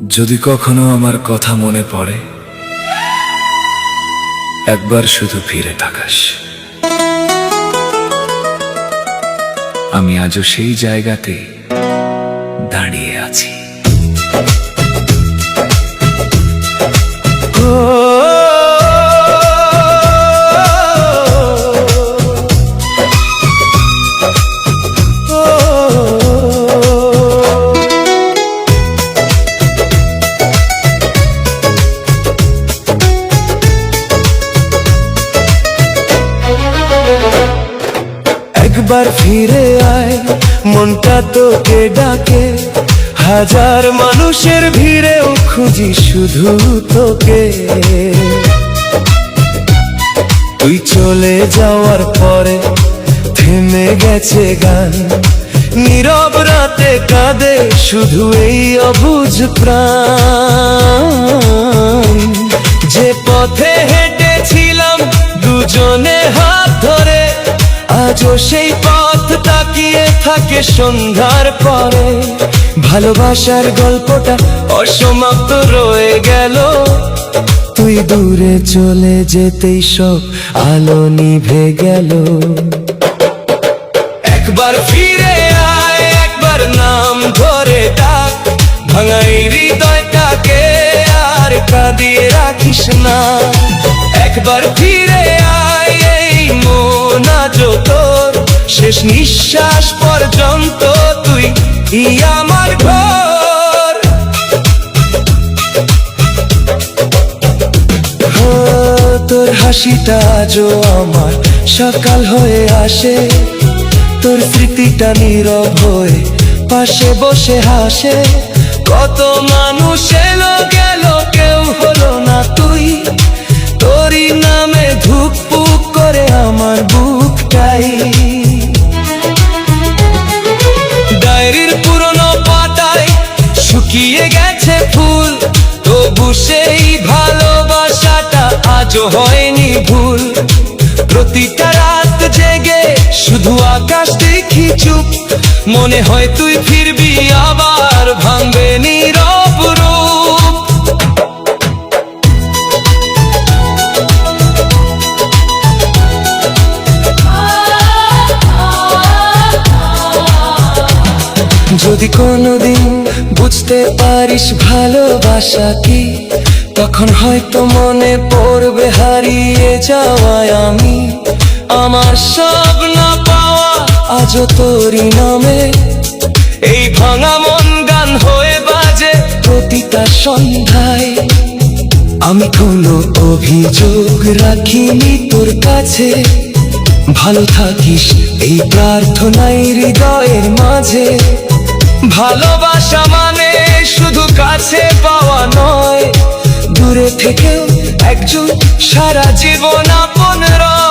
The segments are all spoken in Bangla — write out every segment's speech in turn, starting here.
যদি কখনো আমার কথা মনে পড়ে, একবার শুধু ফিরে তাকাস। আমি আজও সেই জায়গাতে দাঁড়িয়ে আছি। একবার ফিরে আয়, মনটা তোকে ডাকে। হাজার মানুষের ভিড়েও খুঁজি শুধু তোকে। তুই চলে যাওয়ার পরে থেমে গেছে গান, নীরব রাতে কাঁদে শুধু এই অবুঝ প্রাণ। যে পথে হেঁটেছিলাম দুজনে হাত ধরে, আজও সেই পথ তাকিয়ে থাকে সন্ধ্যার পরে। ভালোবাসার গল্পটা অসমাপ্ত রয়ে গেল, তুই দূরে চলে যেতেই সব আলো নিভে গেল। একবার ফিরে আয়, একবার নাম ধরে ডাক, ভাঙা এই হৃদয়টাকে আর কাঁদিয়ে রাখিস না। একবার ফিরে আয়, এই মন আজও তোর, শেষ নিঃশ্বাস পর্যন্ত তুই আমার ঘর। তোর হাসিটা আজও আমার সকাল হয়ে আসে, তোর স্মৃতিটা নীরব হয়ে পাশে বসে হাসে। কত মানুষ এলো গেল, কেউ হলো না তুই, তোরই নামে ধুকপুক করে আমার বুকটাই। ডায়েরির পুরনো পাতায় শুকিয়ে গেছে ফুল, তবু সেই ভালোবাসাটা আজও হয়নি ভুল। প্রতিটা রাত জেগে শুধু আকাশ দেখি চুপ, মনে হয় তুই ফিরবি আবার, ভাঙবে নীরব রূপ। যদি কোনোদিন বুঝতে পারিস ভালোবাসা কি, তখন হয়তো মনে পড়বে হারিয়ে যাওয়ায় আমি। আমার সব না পাওয়া আজও তোরই নামে, এই ভাঙা মন গান হয়ে বাজে প্রতিটা সন্ধ্যায়। আমি কোনো অভিযোগ রাখিনি তোর কাছে, ভালো থাকিস এই প্রার্থনাই হৃদয়ের মাঝে। ভালোবাসা মানে শুধু কাছে পাওয়া নয়, দূরে থেকেও একজন সারা জীবন আপন রয়।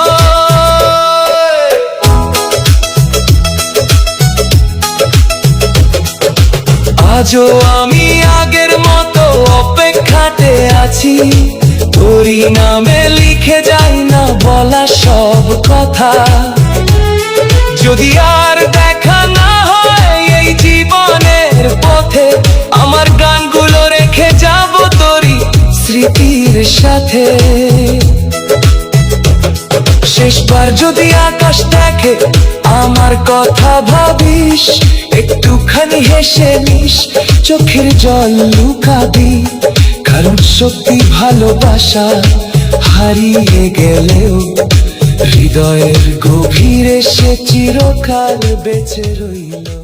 আজও আমি আগের মতো অপেক্ষাতে আছি, তোরই নামে লিখে যাই না বলা সব কথা। যদি আর দেখা না হয় এই জীবনের পথে, আমার গানগুলো রেখে যাব তোরই স্মৃতির সাথে। শেষবার যদি আকাশ দেখে আমার কথা ভাবিস, একটুখানি হেসে নিস, চোখের জল লুকাবি। কারণ সত্যি ভালোবাসা হারিয়ে গেলেও হৃদয়ের গভীরে সে চিরকাল বেঁচে রইল।